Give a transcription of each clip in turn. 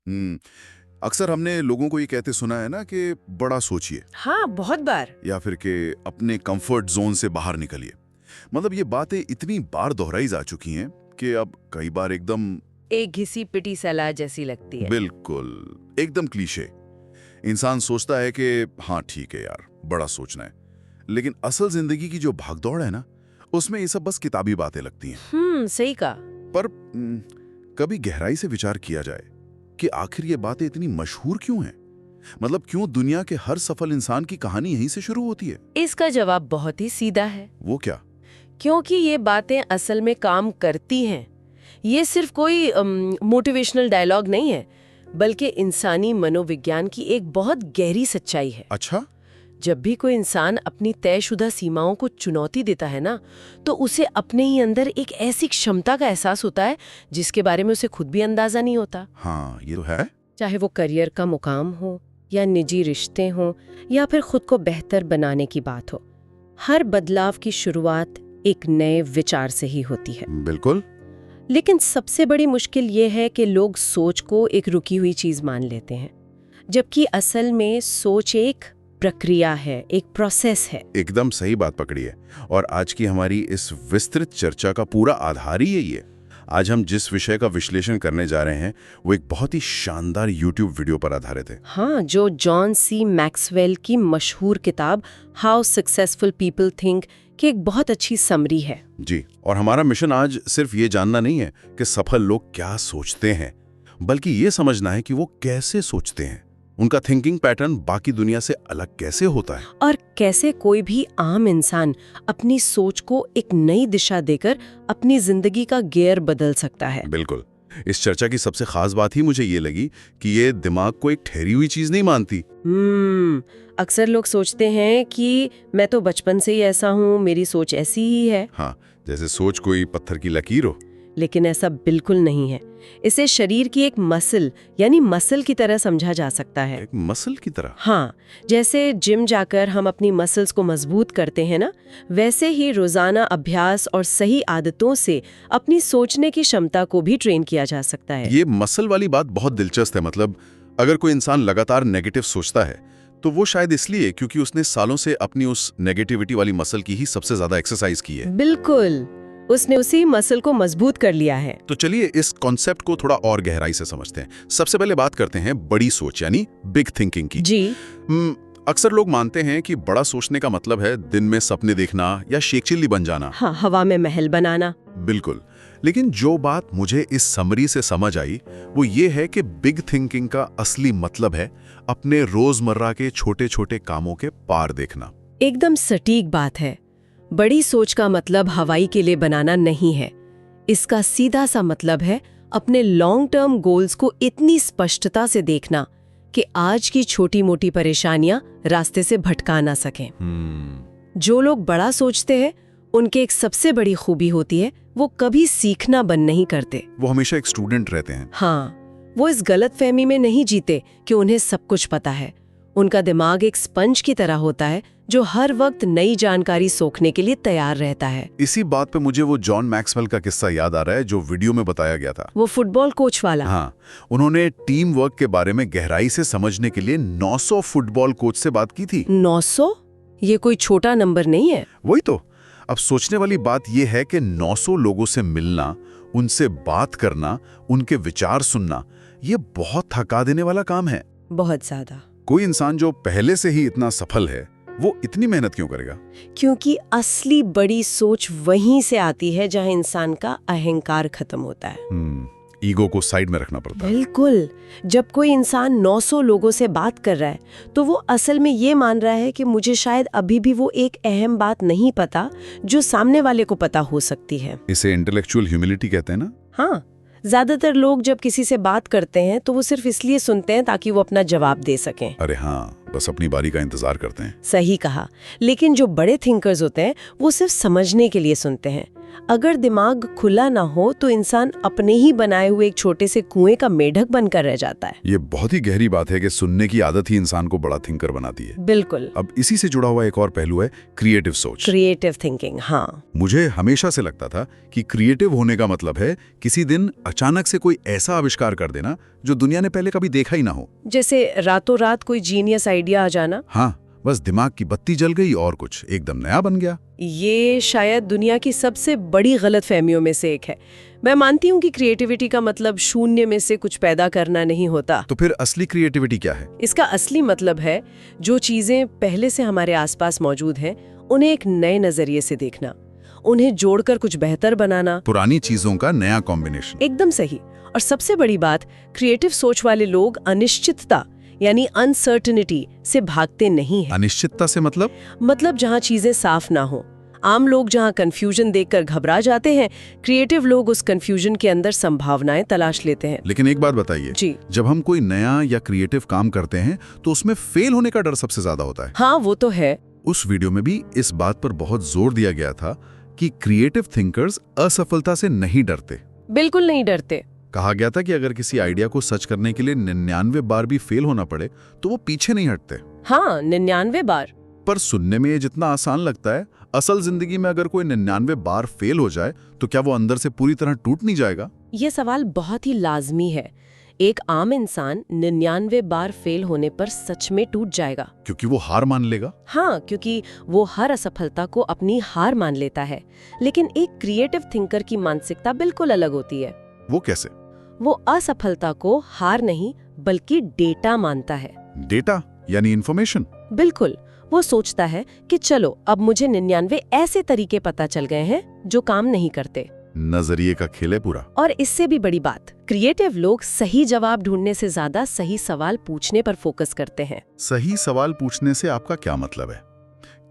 अक्सर हमने लोगों को ये कहते सुना है ना कि बड़ा सोचिए, हाँ, बहुत बार। या फिर कि अपने कंफर्ट जोन से बाहर निकलिए। मतलब ये बातें इतनी बार दोहराई जा चुकी हैं कि अब कई बार एकदम एक घिसी पिटी सलाह जैसी लगती है। बिल्कुल एकदम क्लीशे। इंसान सोचता है कि हाँ ठीक है यार, बड़ा सोचना है, लेकिन असल जिंदगी की जो भागदौड़ है ना, उसमें ये सब बस किताबी बातें लगती हैं। सही कहा। पर कभी गहराई से विचार किया जाए कि आखिर ये बातें इतनी मशहूर क्यों हैं? मतलब क्यों दुनिया के हर सफल इंसान की कहानी यहीं से शुरू होती है? इसका जवाब बहुत ही सीधा है। वो क्या? क्योंकि ये बातें असल में काम करती हैं। ये सिर्फ कोई मोटिवेशनल डायलॉग नहीं है, बल्कि इंसानी मनोविज्ञान की एक बहुत गहरी सच्चाई है। अच्छा? जब भी कोई इंसान अपनी तयशुदा सीमाओं को चुनौती देता है ना, तो उसे अपने ही अंदर एक ऐसी क्षमता का एहसास होता है जिसके बारे में उसे खुद भी अंदाजा नहीं होता। हाँ, ये तो है। चाहे वो करियर का मुकाम हो, या निजी रिश्ते हों, या फिर खुद को बेहतर बनाने की बात हो, हर बदलाव की शुरुआत एक नए विचार से ही होती है। बिल्कुल। लेकिन सबसे बड़ी मुश्किल ये है कि लोग सोच को एक रुकी हुई चीज मान लेते हैं, जबकि असल में सोच एक प्रक्रिया है, एक प्रोसेस है। एकदम सही बात पकड़ी है। और आज की हमारी इस विस्तृत चर्चा का पूरा आधार ही यही है। आज हम जिस विषय का विश्लेषण करने जा रहे हैं वो एक बहुत ही शानदार YouTube वीडियो पर आधारित है। हाँ, जो जॉन सी मैक्सवेल की मशहूर किताब हाउ सक्सेसफुल पीपल थिंक की एक बहुत अच्छी समरी है। जी, और हमारा मिशन आज सिर्फ ये जानना नहीं है कि सफल लोग क्या सोचते हैं, बल्कि ये समझना है कि वो कैसे सोचते हैं, उनका थिंकिंग पैटर्न बाकी दुनिया से अलग कैसे होता है, और कैसे कोई भी आम इंसान अपनी सोच को एक नई दिशा देकर अपनी जिंदगी का गियर बदल सकता है। बिल्कुल। इस चर्चा की सबसे खास बात ही मुझे ये लगी कि ये दिमाग को एक ठहरी हुई चीज नहीं मानती। अक्सर लोग सोचते हैं कि मैं तो बचपन से ही ऐसा हूँ, मेरी सोच ऐसी ही है। हाँ, जैसे सोच कोई पत्थर की लकीर हो। लेकिन ऐसा बिल्कुल नहीं है। इसे शरीर की एक मसल यानी मसल की तरह समझा जा सकता है। एक मसल की तरह? हाँ, जैसे जिम जाकर हम अपनी मसल्स को मजबूत करते हैं ना, वैसे ही रोजाना अभ्यास और सही आदतों से अपनी सोचने की क्षमता को भी ट्रेन किया जा सकता है। ये मसल वाली बात बहुत दिलचस्प है। मतलब अगर कोई इंसान लगातार नेगेटिव सोचता है तो वो शायद इसलिए क्योंकि उसने सालों से अपनी उस नेगेटिविटी वाली मसल की ही सबसे ज्यादा एक्सरसाइज की है। बिल्कुल, उसने उसी मसल को मजबूत कर लिया है। तो चलिए इस कॉन्सेप्ट को थोड़ा और गहराई से समझते हैं। सबसे पहले बात करते हैं बड़ी सोच यानी बिग थिंकिंग की। जी। अक्सर लोग मानते हैं कि बड़ा सोचने का मतलब है दिन में सपने देखना या शेख चिल्ली बन जाना। हाँ, हवा में महल बनाना। बिल्कुल। लेकिन जो बात मुझे इस समरी से समझ आई वो ये है कि बिग थिंकिंग का असली मतलब है अपने रोजमर्रा के छोटे छोटे कामों के पार देखना। एकदम सटीक बात है। बड़ी सोच का मतलब हवाई के लिए बनाना नहीं है। इसका सीधा सा मतलब है अपने लॉन्ग टर्म गोल्स को इतनी स्पष्टता से देखना कि आज की छोटी मोटी परेशानियां रास्ते से भटका ना सकें। जो लोग बड़ा सोचते हैं उनके एक सबसे बड़ी खूबी होती है वो कभी सीखना बंद नहीं करते। वो हमेशा एक स्टूडेंट रहते हैं। हाँ, वो इस गलतफहमी में नहीं जीते कि उन्हें सब कुछ पता है। उनका दिमाग एक स्पंज की तरह होता है जो हर वक्त नई जानकारी सोखने के लिए तैयार रहता है। इसी बात पे मुझे वो जॉन मैक्सवेल का किस्सा याद आ रहा है जो वीडियो में बताया गया था। वो फुटबॉल कोच वाला। हाँ, उन्होंने टीम वर्क के बारे में गहराई से समझने के लिए 900 फुटबॉल कोच से बात की थी। 900? ये कोई छोटा नंबर नहीं है। वही तो। अब सोचने वाली बात यह है कि 900 लोगों से मिलना, उनसे बात करना, उनके विचार सुनना, ये बहुत थका देने वाला काम है। बहुत ज्यादा। कोई इंसान जो पहले से ही इतना सफल है वो इतनी मेहनत क्यों करेगा? क्योंकि असली बड़ी सोच वहीं से आती है जहां इंसान का अहंकार खत्म होता है। ईगो को साइड में रखना पड़ता है। बिल्कुल। जब कोई इंसान 900 लोगों से बात कर रहा है तो वो असल में ये मान रहा है कि मुझे शायद अभी भी वो एक अहम बात नहीं पता जो सामने वाले को पता हो सकती है। इसे इंटेलेक्चुअल ह्यूमिलिटी कहते हैं ना? हाँ, ज्यादातर लोग जब किसी से बात करते हैं तो वो सिर्फ इसलिए सुनते हैं ताकि वो अपना जवाब दे सकें। अरे हाँ, बस अपनी बारी का इंतजार करते हैं। सही कहा। लेकिन जो बड़े थिंकर्स होते हैं वो सिर्फ समझने के लिए सुनते हैं। अगर दिमाग खुला ना हो तो इंसान अपने ही बनाए हुए एक छोटे से कुएं का मेढक बनकर रह जाता है। ये बहुत ही गहरी बात है कि सुनने की आदत ही इंसान को बड़ा थिंकर बनाती है। बिल्कुल। अब इसी से जुड़ा हुआ एक और पहलू है क्रिएटिव सोच। क्रिएटिव थिंकिंग, हाँ। मुझे हमेशा से लगता था कि क्रिएटिव होने का मतलब है किसी दिन अचानक से कोई ऐसा आविष्कार कर देना जो दुनिया ने पहले कभी देखा ही ना हो। जैसे रातों रात कोई जीनियस आइडिया आ जाना। हाँ, बस दिमाग की बत्ती जल गई और कुछ एकदम नया बन गया। ये शायद दुनिया की सबसे बड़ी गलतफहमियों में से एक है। मैं मानती हूँ कि क्रिएटिविटी का मतलब शून्य में से कुछ पैदा करना नहीं होता। तो फिर असली क्रिएटिविटी क्या है? इसका असली मतलब है जो चीजें पहले से हमारे आसपास मौजूद हैं, उन्हें एक नए नजरिए से देखना, उन्हें जोड़कर कुछ बेहतर बनाना। पुरानी चीजों का नया कॉम्बिनेशन। एकदम सही। और सबसे बड़ी बात, क्रिएटिव सोच वाले लोग अनिश्चितता यानी अनसर्टेनिटी से भागते नहीं हैं। अनिश्चितता से मतलब जहां चीजें साफ ना हो। आम लोग जहां कंफ्यूजन देखकर घबरा जाते हैं, क्रिएटिव लोग उस कंफ्यूजन के अंदर संभावनाएं तलाश लेते हैं। लेकिन एक बात बताइए जी, जब हम कोई नया या क्रिएटिव काम करते हैं तो उसमें फेल होने का डर सबसे ज्यादा होता है। हाँ, वो तो है। उस वीडियो में भी इस बात पर बहुत जोर दिया गया था कि क्रिएटिव थिंकर्स असफलता से नहीं डरते। बिल्कुल नहीं डरते। कहा गया था कि अगर किसी आइडिया को सच करने के लिए 99 बार भी फेल होना पड़े तो वो पीछे नहीं हटते। हाँ, 99 बार। पर सुनने में ये जितना आसान लगता है, असल जिंदगी में अगर कोई 99 बार फेल हो जाए तो क्या वो अंदर से पूरी तरह टूट नहीं जाएगा? ये सवाल बहुत ही लाजमी है। एक आम इंसान 99 बार फेल होने पर सच में टूट जाएगा। क्योंकि वो हार मान लेगा। हाँ, क्योंकि वो हर असफलता को अपनी हार मान लेता है। लेकिन एक क्रिएटिव थिंकर की मानसिकता बिल्कुल अलग होती है। वो कैसे? वो असफलता को हार नहीं बल्कि डेटा मानता है। डेटा यानी इंफॉर्मेशन? बिल्कुल। वो सोचता है कि चलो अब मुझे 99 ऐसे तरीके पता चल गए हैं जो काम नहीं करते। नजरिए का खेल है पूरा। और इससे भी बड़ी बात, क्रिएटिव लोग सही जवाब ढूंढने से ज्यादा सही सवाल पूछने पर फोकस करते हैं। सही सवाल पूछने से आपका क्या मतलब है?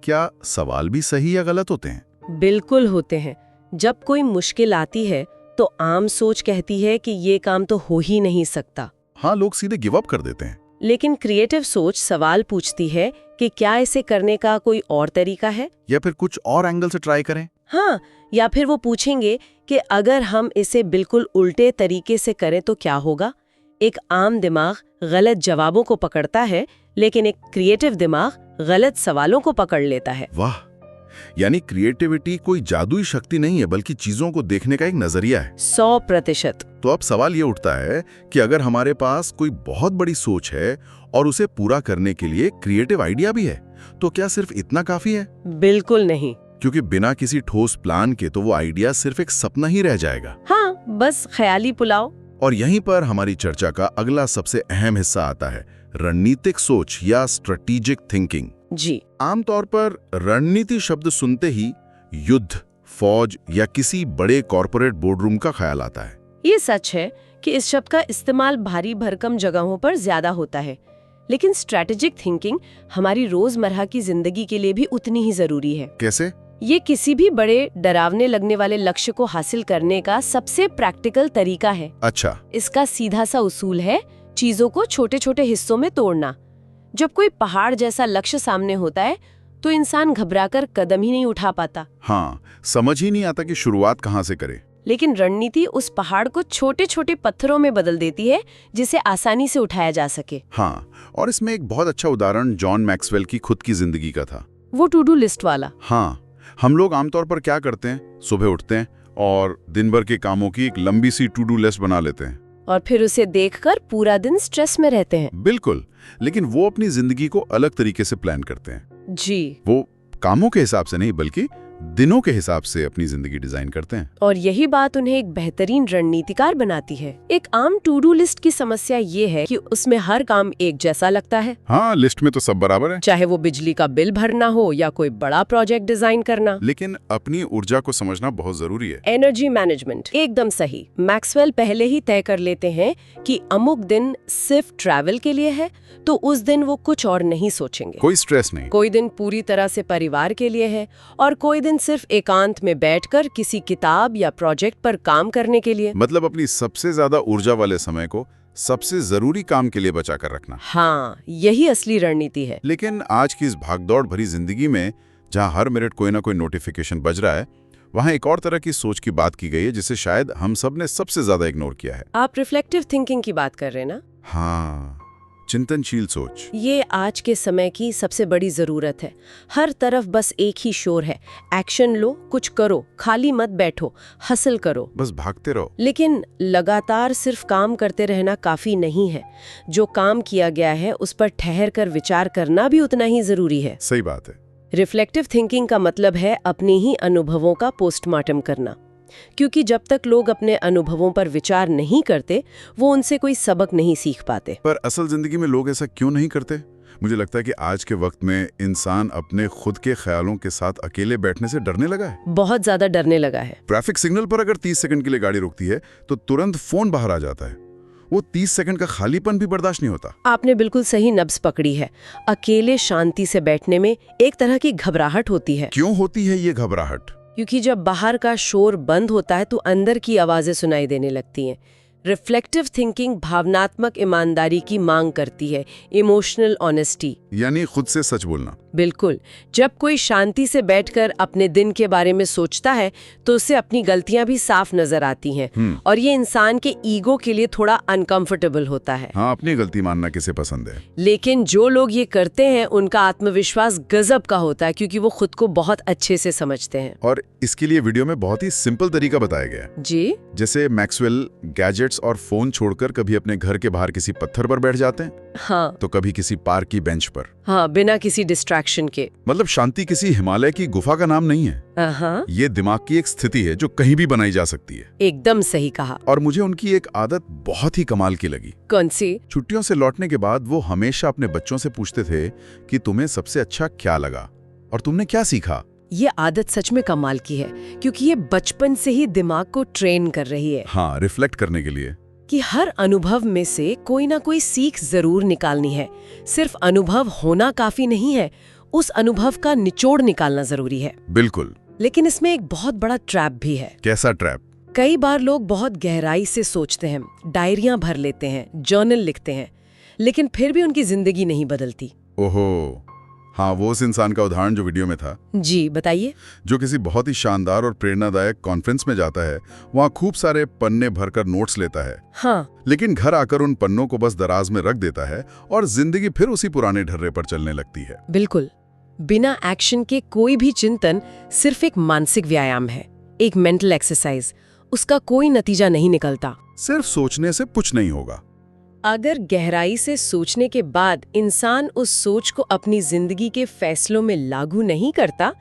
क्या सवाल भी सही या गलत होते हैं? बिल्कुल होते हैं। जब कोई मुश्किल आती है तो आम सोच कहती है कि ये काम तो हो ही नहीं सकता। हाँ, लोग सीधे गिव अप कर देते हैं। लेकिन क्रिएटिव सोच सवाल पूछती है कि क्या इसे करने का कोई और तरीका है, या फिर कुछ और एंगल से ट्राई करें। हाँ, या फिर वो पूछेंगे कि अगर हम इसे बिल्कुल उल्टे तरीके से करें तो क्या होगा। एक आम दिमाग गलत जवाबों को पकड़ता है, लेकिन एक क्रिएटिव दिमाग गलत सवालों को पकड़ लेता है। वाह, यानी क्रिएटिविटी कोई जादुई शक्ति नहीं है बल्कि चीजों को देखने का एक नजरिया है। 100%। तो अब सवाल ये उठता है कि अगर हमारे पास कोई बहुत बड़ी सोच है और उसे पूरा करने के लिए क्रिएटिव आइडिया भी है, तो क्या सिर्फ इतना काफी है? बिल्कुल नहीं। क्योंकि बिना किसी ठोस प्लान के तो वो आइडिया सिर्फ एक सपना ही रह जाएगा। हाँ, बस ख्याली पुलाव। और यहीं पर हमारी चर्चा का अगला सबसे अहम हिस्सा आता है, रणनीतिक सोच या स्ट्रेटेजिक थिंकिंग। जी। आमतौर पर रणनीति शब्द सुनते ही युद्ध, फौज या किसी बड़े कॉरपोरेट बोर्डरूम का ख्याल आता है। ये सच है कि इस शब्द का इस्तेमाल भारी भरकम जगहों पर ज्यादा होता है, लेकिन स्ट्रैटेजिक थिंकिंग हमारी रोजमर्रा की जिंदगी के लिए भी उतनी ही जरूरी है। कैसे? ये किसी भी बड़े डरावने लगने वाले लक्ष्य को हासिल करने का सबसे प्रैक्टिकल तरीका है। अच्छा। इसका सीधा सा उसूल है चीजों को छोटे छोटे हिस्सों में तोड़ना। जब कोई पहाड़ जैसा लक्ष्य सामने होता है तो इंसान घबराकर कदम ही नहीं उठा पाता। हाँ, समझ ही नहीं आता कि शुरुआत कहाँ से करे। लेकिन रणनीति उस पहाड़ को छोटे छोटे पत्थरों में बदल देती है जिसे आसानी से उठाया जा सके। हाँ, और इसमें एक बहुत अच्छा उदाहरण जॉन मैक्सवेल की खुद की जिंदगी का था। वो टू डू लिस्ट वाला। हाँ, हम लोग आमतौर पर क्या करते हैं, सुबह उठते हैं और दिन भर के कामों की एक लंबी सी टू डू लिस्ट बना लेते हैं और फिर उसे देखकर पूरा दिन स्ट्रेस में रहते हैं। बिल्कुल, लेकिन वो अपनी जिंदगी को अलग तरीके से प्लान करते हैं। जी। वो कामों के हिसाब से नहीं बल्कि दिनों के हिसाब से अपनी जिंदगी डिजाइन करते हैं। और यही बात उन्हें एक बेहतरीन रणनीतिकार बनाती है। एक आम टू डू लिस्ट की समस्या ये है कि उसमें हर काम एक जैसा लगता है। हाँ, लिस्ट में तो सब बराबर है, चाहे वो बिजली का बिल भरना हो या कोई बड़ा प्रोजेक्ट डिजाइन करना। लेकिन अपनी ऊर्जा को समझना बहुत जरूरी है। एनर्जी मैनेजमेंट एकदम सही। मैक्सवेल पहले ही तय कर लेते हैं कि अमुक दिन सिर्फ ट्रैवल के लिए है तो उस दिन वो कुछ और नहीं सोचेंगे। कोई स्ट्रेस नहीं। कोई दिन पूरी तरह से परिवार के लिए है और कोई दिन सिर्फ एकांत में बैठकर किसी किताब या प्रोजेक्ट पर काम करने के लिए। मतलब अपनी सबसे ज्यादा ऊर्जा वाले समय को सबसे जरूरी काम के लिए बचा कर रखना। हाँ, यही असली रणनीति है। लेकिन आज की इस भागदौड़ भरी जिंदगी में जहाँ हर मिनट कोई ना कोई नोटिफिकेशन बज रहा है, वहाँ एक और तरह की सोच की बात की गई है जिसे शायद हम सब ने सबसे ज्यादा इग्नोर किया है। आप रिफ्लेक्टिव थिंकिंग की बात कर रहे हैं ना? हाँ, चिंतनशील सोच। ये आज के समय की सबसे बड़ी जरूरत है। हर तरफ बस एक ही शोर है, एक्शन लो, कुछ करो, खाली मत बैठो, हसल करो, बस भागते रहो। लेकिन लगातार सिर्फ काम करते रहना काफी नहीं है। जो काम किया गया है उस पर ठहर कर विचार करना भी उतना ही जरूरी है। सही बात है। रिफ्लेक्टिव थिंकिंग का मतलब है अपने ही अनुभवों का पोस्टमार्टम करना, क्योंकि जब तक लोग अपने अनुभवों पर विचार नहीं करते वो उनसे कोई सबक नहीं सीख पाते। पर असल जिंदगी में लोग ऐसा क्यों नहीं करते? मुझे लगता है कि आज के वक्त में इंसान अपने खुद के ख्यालों के साथ अकेले बैठने से डरने लगा है। बहुत ज्यादा डरने लगा है। ट्रैफिक सिग्नल पर अगर 30 सेकंड के लिए गाड़ी रुकती है तो तुरंत फोन बाहर आ जाता है। वो 30 सेकंड का खालीपन भी बर्दाश्त नहीं होता। आपने बिल्कुल सही नब्ज पकड़ी है। अकेले शांति से बैठने में एक तरह की घबराहट होती है। क्यों होती है ये घबराहट? क्योंकि जब बाहर का शोर बंद होता है तो अंदर की आवाजें सुनाई देने लगती हैं। रिफ्लेक्टिव थिंकिंग भावनात्मक ईमानदारी की मांग करती है, इमोशनल ऑनेस्टी, यानी खुद से सच बोलना। बिल्कुल। जब कोई शांति से बैठकर अपने दिन के बारे में सोचता है तो उसे अपनी गलतियां भी साफ नजर आती हैं और ये इंसान के ईगो के लिए थोड़ा अनकंफर्टेबल होता है। हाँ, अपनी गलती मानना किसे पसंद है। लेकिन जो लोग ये करते हैं उनका आत्मविश्वास गजब का होता है, क्योंकि वो खुद को बहुत अच्छे से समझते हैं। और इसके लिए वीडियो में बहुत ही सिंपल तरीका बताया गया है। जी, जैसे मैक्सवेल गैजेट्स और फोन छोड़कर कभी अपने घर के बाहर किसी पत्थर पर बैठ जाते हैं, हाँ तो कभी किसी पार्क की बेंच पर। हाँ, बिना किसी डिस्ट्रैक्शन के। मतलब शांति किसी हिमालय की गुफा का नाम नहीं है। हाँ, ये दिमाग की एक स्थिति है जो कहीं भी बनाई जा सकती है। एकदम सही कहा। और मुझे उनकी एक आदत बहुत ही कमाल की लगी। कौन सी? छुट्टियों से लौटने के बाद वो हमेशा अपने बच्चों से पूछते थे कि तुम्हें सबसे अच्छा क्या लगा और तुमने क्या सीखा। ये आदत सच में कमाल की है, क्योंकि ये बचपन से ही दिमाग को ट्रेन कर रही है। हाँ, रिफ्लेक्ट करने के लिए कि हर अनुभव में से कोई ना कोई सीख जरूर निकालनी है। सिर्फ अनुभव होना काफी नहीं है, उस अनुभव का निचोड़ निकालना जरूरी है। बिल्कुल। लेकिन इसमें एक बहुत बड़ा ट्रैप भी है। कैसा ट्रैप? कई बार लोग बहुत गहराई से सोचते हैं, डायरियां भर लेते हैं, जर्नल लिखते हैं, लेकिन फिर भी उनकी जिंदगी नहीं बदलती। ओहो, हाँ, वो उस इंसान का उदाहरण जो वीडियो में था। जी, बताइए। जो किसी बहुत ही शानदार और प्रेरणादायक कॉन्फ्रेंस में जाता है, वहाँ खूब सारे पन्ने भरकर नोट्स लेता है। हाँ, लेकिन घर आकर उन पन्नों को बस दराज में रख देता है और जिंदगी फिर उसी पुराने ढर्रे पर चलने लगती है। बिल्कुल। बिना एक्शन के कोई भी चिंतन सिर्फ एक मानसिक व्यायाम है, एक मेंटल एक्सरसाइज। उसका कोई नतीजा नहीं निकलता। सिर्फ सोचने से कुछ नहीं होगा। अगर गहराई से सोचने के बाद इंसान उस सोच को अपनी जिंदगी के फैसलों में लागू नहीं करता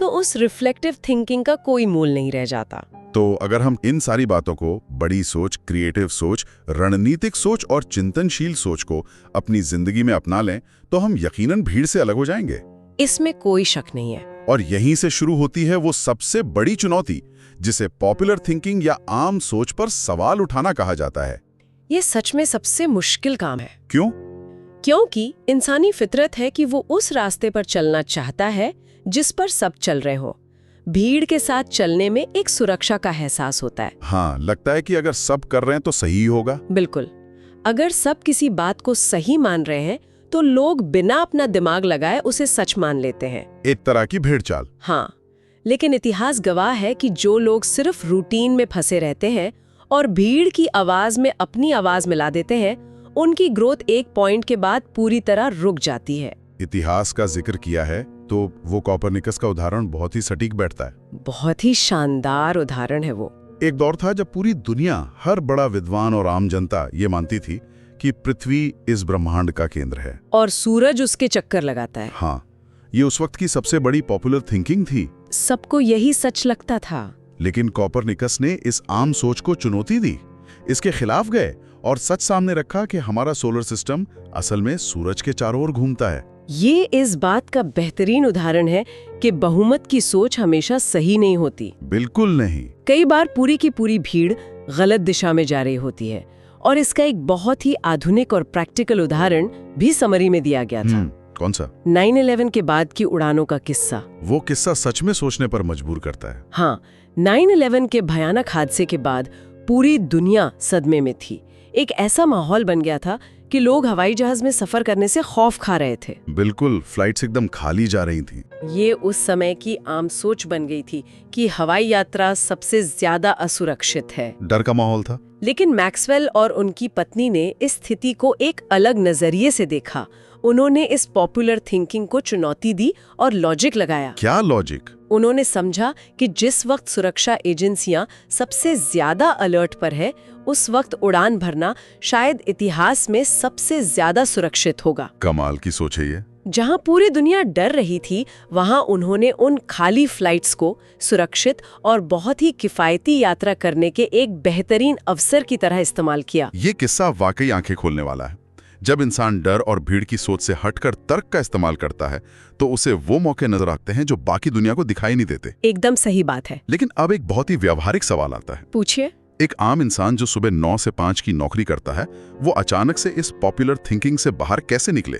तो उस रिफ्लेक्टिव थिंकिंग का कोई मूल नहीं रह जाता। तो अगर हम इन सारी बातों को, बड़ी सोच, क्रिएटिव सोच, रणनीतिक सोच और चिंतनशील सोच को अपनी जिंदगी में अपना लें तो हम यकीनन भीड़ से अलग हो जाएंगे। इसमें कोई शक नहीं है। और यहीं से शुरू होती है वो सबसे बड़ी चुनौती जिसे पॉपुलर थिंकिंग या आम सोच पर सवाल उठाना कहा जाता है। ये सच में सबसे मुश्किल काम है। क्यों? क्योंकि इंसानी फितरत है कि वो उस रास्ते पर चलना चाहता है जिस पर सब चल रहे हो। भीड़ के साथ चलने में एक सुरक्षा का एहसास होता है। हाँ, लगता है कि अगर सब कर रहे हैं तो सही होगा। बिल्कुल। अगर सब किसी बात को सही मान रहे हैं तो लोग बिना अपना दिमाग लगाए उसे सच मान लेते हैं। एक तरह की भेड़ चाल। हाँ, लेकिन इतिहास गवाह है कि जो लोग सिर्फ रूटीन में फंसे रहते हैं और भीड़ की आवाज में अपनी आवाज मिला देते हैं, उनकी ग्रोथ एक पॉइंट के बाद पूरी तरह रुक जाती है। इतिहास का जिक्र किया है तो वो कोपरनिकस का उदाहरण बहुत ही सटीक बैठता है। बहुत ही शानदार उदाहरण है वो। एक दौर था जब पूरी दुनिया, हर बड़ा विद्वान और आम जनता ये मानती थी कि पृथ्वी इस ब्रह्मांड का केंद्र है और सूरज उसके चक्कर लगाता है। हाँ, ये उस वक्त की सबसे बड़ी पॉपुलर थिंकिंग थी। सबको यही सच लगता था। लेकिन कोपरनिकस ने इस आम सोच को चुनौती दी, इसके खिलाफ गए और सच सामने रखा कि हमारा सोलर सिस्टम असल में सूरज के चारों ओर घूमता है। ये इस बात का बेहतरीन उदाहरण है कि बहुमत की सोच हमेशा सही नहीं होती। बिल्कुल नहीं। कई बार पूरी की पूरी भीड़ गलत दिशा में जा रही होती है। और इसका एक बहुत ही आधुनिक और प्रैक्टिकल उदाहरण भी समरी में दिया गया था। कौन सा? 9/11 के बाद की उड़ानों का किस्सा। वो किस्सा सच में सोचने पर मजबूर करता है। हाँ, 9/11 के भयानक हादसे के बाद पूरी दुनिया सदमे में थी। एक ऐसा माहौल बन गया था कि लोग हवाई जहाज में सफर करने से खौफ खा रहे थे। बिल्कुल, फ्लाइट्स एकदम खाली जा रही थी। ये उस समय की आम सोच बन गई थी कि हवाई यात्रा सबसे ज्यादा असुरक्षित है। डर का माहौल था। लेकिन मैक्सवेल और उनकी पत्नी ने इस स्थिति को एक अलग नजरिए से देखा। उन्होंने इस पॉपुलर थिंकिंग को चुनौती दी और लॉजिक लगाया। क्या लॉजिक? उन्होंने समझा कि जिस वक्त सुरक्षा एजेंसियां सबसे ज्यादा अलर्ट पर है, उस वक्त उड़ान भरना शायद इतिहास में सबसे ज्यादा सुरक्षित होगा। कमाल की सोच है ये। जहां पूरी दुनिया डर रही थी, वहां उन्होंने उन खाली फ्लाइट्स को सुरक्षित और बहुत ही किफायती यात्रा करने के एक बेहतरीन अवसर की तरह इस्तेमाल किया। ये किस्सा वाकई आंखें खोलने वाला है। जब इंसान डर और भीड़ की सोच से हटकर तर्क का इस्तेमाल करता है, तो उसे वो मौके नजर आते हैं जो बाकी दुनिया को दिखाई नहीं देते। एकदम सही बात है। लेकिन अब एक बहुत ही व्यावहारिक सवाल आता है। पूछिए। एक आम इंसान जो सुबह 9 से 5 की नौकरी करता है, वो अचानक से इस पॉपुलर थिंकिंग से बाहर कैसे निकले?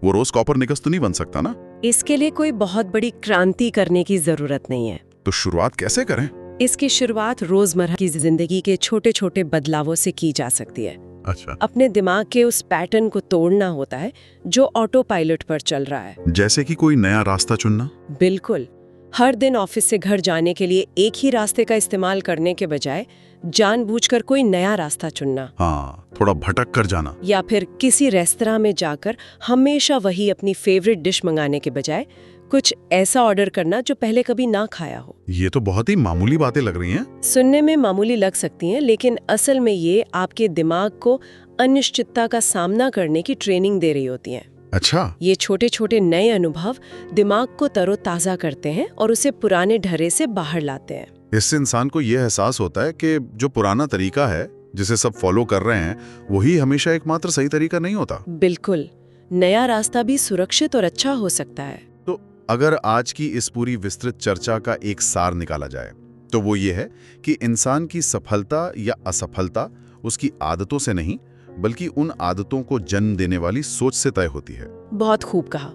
वो रोज कॉपरनिकस तो नहीं बन सकता ना। इसके लिए कोई बहुत बड़ी क्रांति करने की जरूरत नहीं है। तो शुरुआत कैसे करें? इसकी शुरुआत रोजमर्रा की जिंदगी के छोटे छोटे बदलावों से की जा सकती है। अच्छा। अपने दिमाग के उस पैटर्न को तोड़ना होता है जो ऑटो पायलट पर चल रहा है। जैसे कि कोई नया रास्ता चुनना। बिल्कुल। हर दिन ऑफिस से घर जाने के लिए एक ही रास्ते का इस्तेमाल करने के बजाय जानबूझकर कोई नया रास्ता चुनना। हाँ, थोड़ा भटक कर जाना। या फिर किसी रेस्तरां में जाकर हमेशा वही अपनी फेवरेट डिश मंगाने के बजाय कुछ ऐसा ऑर्डर करना जो पहले कभी ना खाया हो। ये तो बहुत ही मामूली बातें लग रही हैं। सुनने में मामूली लग सकती हैं, लेकिन असल में ये आपके दिमाग को अनिश्चितता का सामना करने की ट्रेनिंग दे रही होती हैं। अच्छा। ये छोटे छोटे नए अनुभव दिमाग को तरोताजा करते हैं और उसे पुराने ढर्रे से बाहर लाते हैं। इससे इंसान को यह एहसास होता है कि जो पुराना तरीका है, जिसे सब फॉलो कर रहे हैं, वही हमेशा एकमात्र सही तरीका नहीं होता। बिल्कुल। नया रास्ता भी सुरक्षित और अच्छा हो सकता है। तो अगर आज की इस पूरी विस्तृत चर्चा का एक सार निकाला जाए, तो वो ये है कि इंसान की सफलता या असफलता उसकी आदतों से नहीं, बल्कि उन आदतों को जन्म देने वाली सोच से तय होती है। बहुत खूब कहा।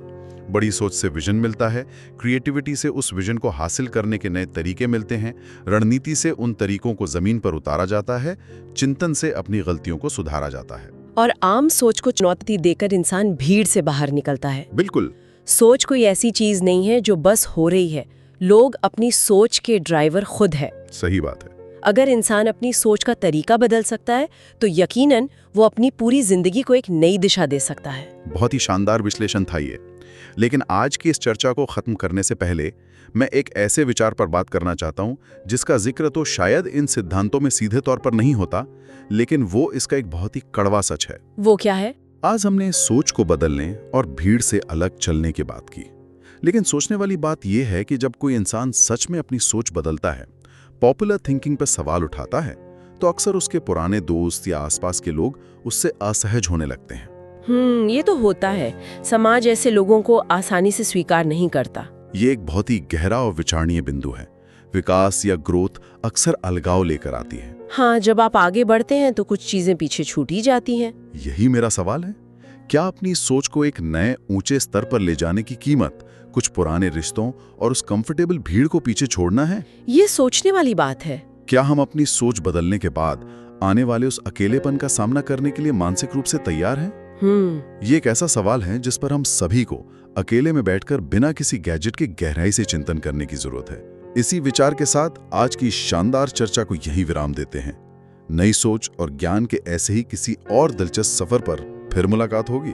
बड़ी सोच से विजन मिलता है, क्रिएटिविटी से उस विजन को हासिल करने के नए तरीके मिलते हैं, रणनीति से उन तरीकों को जमीन पर उतारा जाता है, चिंतन से अपनी गलतियों को सुधारा जाता है। और आम सोच को चुनौती देकर इंसान भीड़ से बाहर निकलता है। बिल्कुल। सोच कोई ऐसी चीज नहीं है जो बस हो रही है। लोग अपनी सोच के ड्राइवर खुद है। सही बात है। अगर इंसान अपनी सोच का तरीका बदल सकता है, तो यकीनन वो अपनी पूरी जिंदगी को एक नई दिशा दे सकता है। बहुत ही शानदार विश्लेषण था ये। लेकिन आज की इस चर्चा को खत्म करने से पहले मैं एक ऐसे विचार पर बात करना चाहता हूं, जिसका जिक्र तो शायद इन सिद्धांतों में सीधे तौर पर नहीं होता, लेकिन वो इसका एक बहुत ही कड़वा सच है। वो क्या है? आज हमने सोच को बदलने और भीड़ से अलग चलने की बात की, लेकिन सोचने वाली बात यह है कि जब कोई इंसान सच में अपनी सोच बदलता है, पॉपुलर थिंकिंग पर सवाल उठाता है, तो अक्सर उसके पुराने दोस्त या आसपास के लोग उससे असहज होने लगते हैं। ये तो होता है। समाज ऐसे लोगों को आसानी से स्वीकार नहीं करता। ये एक बहुत ही गहरा और विचारणीय बिंदु है। विकास या ग्रोथ अक्सर अलगाव लेकर आती है। हाँ, जब आप आगे बढ़ते हैं तो कुछ चीजें पीछे छूट ही जाती हैं। यही मेरा सवाल है। क्या अपनी सोच को एक नए ऊंचे स्तर पर ले जाने की कीमत कुछ पुराने रिश्तों और उस कंफर्टेबल भीड़ को पीछे छोड़ना है? ये सोचने वाली बात है। क्या हम अपनी सोच बदलने के बाद आने वाले उस अकेलेपन का सामना करने के लिए मानसिक रूप से तैयार हैं? ये एक ऐसा सवाल है जिस पर हम सभी को अकेले में बैठकर बिना किसी गैजेट के गहराई से चिंतन करने की जरूरत है। इसी विचार के साथ आज की शानदार चर्चा को यही विराम देते हैं। नई सोच और ज्ञान के ऐसे ही किसी और दिलचस्प सफर पर फिर मुलाकात होगी।